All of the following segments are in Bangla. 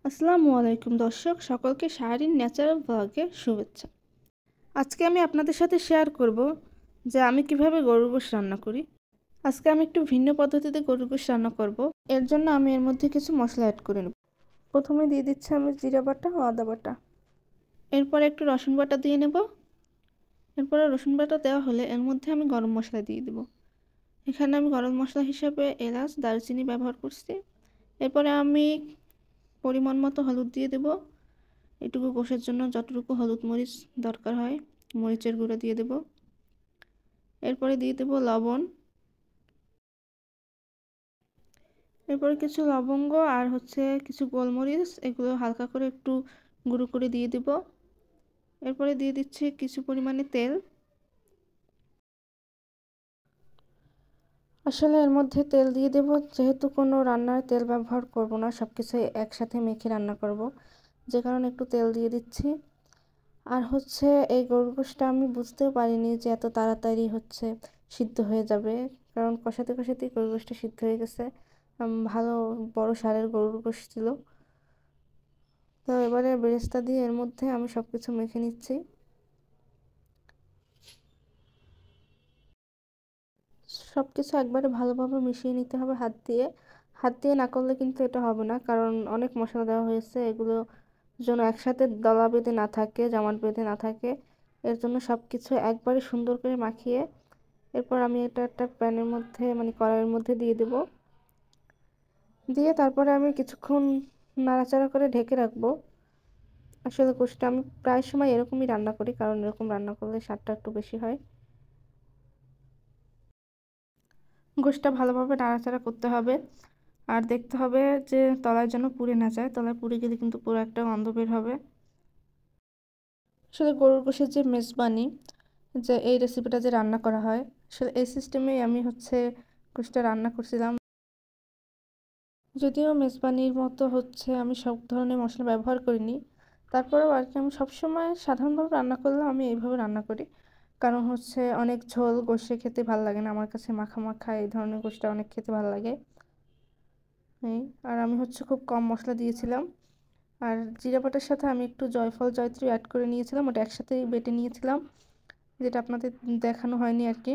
আসসালামু আলাইকুম দর্শক, সকলকে শাহরিন ন্যাচারাল ব্লগে শুভেচ্ছা। আজকে আমি আপনাদের সাথে শেয়ার করব যে আমি কিভাবে গরুর গোশত রান্না করি। আজকে আমি একটু ভিন্ন পদ্ধতিতে গরুর গোশত রান্না করব। এর জন্য আমি এর মধ্যে কিছু মশলা অ্যাড করে নেব। প্রথমে দিয়ে দিচ্ছি আমি জিরা বাটা ও আদা বাটা। এরপরে একটু রসুন বাটা দিয়ে নেব। এরপরে রসুন বাটা দেওয়া হলে এর মধ্যে আমি গরম মশলা দিয়ে দেব। এখানে আমি গরম মশলা হিসাবে এলাচ, দারচিনি ব্যবহার করছি। এরপরে আমি পরিমাণ মতো হলুদ দিয়ে দেব। এটুকু গোশের জন্য যতটুকু হলুদ মরিচ দরকার হয় মরিচের গুঁড়ো দিয়ে দেব। এরপরে দিয়ে দেব লবণ। এরপরে কিছু লবঙ্গ আর কিছু গোলমরিচ, এগুলো হালকা করে একটু গুঁড়ো করে দিয়ে দেব। এরপরে দিয়ে দিচ্ছি কিছু পরিমাণে তেল। আসলে এর মধ্যে তেল দিয়ে দেব যেহেতু কোনো রান্নায় তেল ব্যবহার করব না, সব কিছু একসাথে মেখে রান্না করব, যে কারণে একটু তেল দিয়ে দিচ্ছি। আর এই গরুর গোশতটা আমি বুঝতেও পারিনি যে এত তাড়াতাড়ি সিদ্ধ হয়ে যাবে, কারণ কষাতে কষাতেই গরুর গোশতটা সিদ্ধ হয়ে গেছে। ভালো বড় সারের গরুর গোশত ছিল। তো এবারে বেরেস্তা দিয়ে এর মধ্যে আমি সব কিছু মেখে নিচ্ছি। সব কিছু একবারে ভালোভাবে মিশিয়ে নিতে হবে হাত দিয়ে। হাত দিয়ে না করলে কিন্তু এটা হবে না, কারণ অনেক মশলা দেওয়া হয়েছে, এগুলো যেন একসাথে দলা বেঁধে না থাকে, জমাট বেঁধে না থাকে। এর জন্য সব কিছু একবারে সুন্দর করে মাখিয়ে এরপর আমি এটা একটা প্যানের মধ্যে কড়াইয়ের মধ্যে দিয়ে দেব। দিয়ে তারপরে আমি কিছুক্ষণ নাড়াচাড়া করে ঢেকে রাখবো। আসলে গোশতটা আমি প্রায় সময় এরকমই রান্না করি, কারণ এরকম রান্না করলে স্বাদটা একটু বেশি হয়। গোশতটা ভালোভাবে নাড়াচাড়া করতে হবে আর দেখতে হবে যে তলায় যেন পুড়ে না যায়। তলায় পুড়ে গেলে কিন্তু পুরো একটা গন্ধ বের হবে। আসলে গরুর গোশতের যে মেজবানি, যে এই রেসিপিটা যে রান্না করা হয়, আসলে এই সিস্টেমেই আমি গোশতটা রান্না করছিলাম। যদিও মেজবানির মতো আমি সব ধরনের মশলা ব্যবহার করিনি, তারপরেও আর কি আমি সবসময় সাধারণভাবে রান্না করলে আমি এইভাবে রান্না করি। কারণ অনেক ঝোল গোশে খেতে ভালো লাগে না, আমার কাছে মাখা মাখা এই ধরনের গোশটা অনেক খেতে ভালো লাগে। এই আর আমি খুব কম মশলা দিয়েছিলাম। আর জিরা বাটার সাথে আমি একটু জয়ফল জয়ত্রী অ্যাড করে নিয়েছিলাম, ওটা একসাথেই বেটে নিয়েছিলাম, যেটা আপনাদের দেখানো হয়নি আর কি।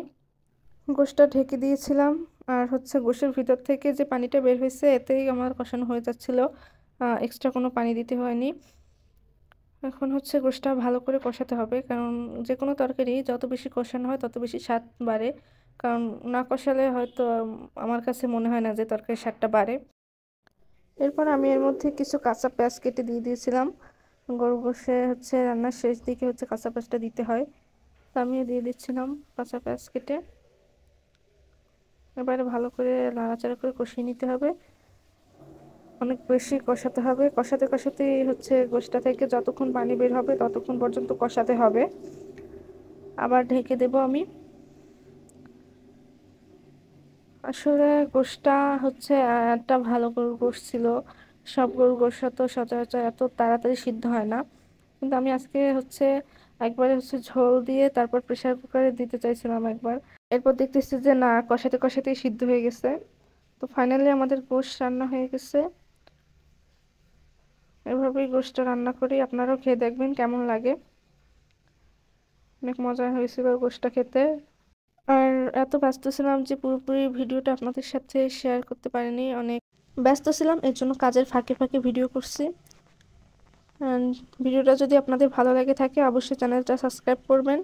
গোশটা ঢেকে দিয়েছিলাম। আর গোশের ভিতর থেকে যে পানিটা বের হয়েছে এতেই আমার কষানো হয়ে যাচ্ছিল, এক্সট্রা কোনো পানি দিতে হয়নি। এখন গোশটা ভালো করে কষাতে হবে, কারণ যে কোনো তরকারি যত বেশি কষানো হয় তত বেশি স্বাদ বাড়ে। কারণ না কষালে হয়তো আমার কাছে মনে হয় না যে তরকারির স্বাদটা বাড়ে। এরপর আমি এর মধ্যে কিছু কাঁচা পেঁয়াজ কেটে দিয়ে দিয়েছিলাম। গরু গোশে রান্নার শেষ দিকে কাঁচা পেঁয়াজটা দিতে হয়, তো আমিও দিয়ে দিচ্ছিলাম কাঁচা পেঁয়াজ কেটে। এবারে ভালো করে নাড়াচাড়া করে কষিয়ে নিতে হবে, অনেক বেশি কষাতে হবে। কষাতে কষাতেই গোশটা থেকে যতক্ষণ পানি বের হবে ততক্ষণ পর্যন্ত কষাতে হবে। আবার ঢেকে দেব আমি। আসলে গোশটা একটা ভালো গরুর গোশ ছিল। সব গরুর গোশ তো সচরাচর এত তাড়াতাড়ি সিদ্ধ হয় না, কিন্তু আমি আজকে একবারে ঝোল দিয়ে তারপর প্রেসার কুকারে দিতে চাইছিলাম একবার। এরপর দেখতেছি যে না, কষাতে কষাতেই সিদ্ধ হয়ে গেছে। তো ফাইনালি আমাদের গোশ রান্না হয়ে গেছে। এভাবেই গোশটা রান্না করি, আপনারাও খেয়ে দেখবেন কেমন লাগে। অনেক মজা হয়েছিল গোশটা খেতে। আর এত ব্যস্ত ছিলাম যে পুরোপুরি ভিডিওটা আপনাদের সাথে শেয়ার করতে পারিনি, অনেক ব্যস্ত ছিলাম, এর জন্য কাজের ফাঁকে ফাঁকে ভিডিও করছি। ভিডিওটা যদি আপনাদের ভালো লাগে থাকে অবশ্যই চ্যানেলটা সাবস্ক্রাইব করবেন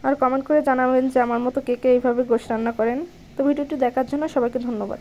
আর কমেন্ট করে জানাবেন যে আমার মতো কে কে এইভাবে গোশ রান্না করেন। তো ভিডিওটি দেখার জন্য সবাইকে ধন্যবাদ।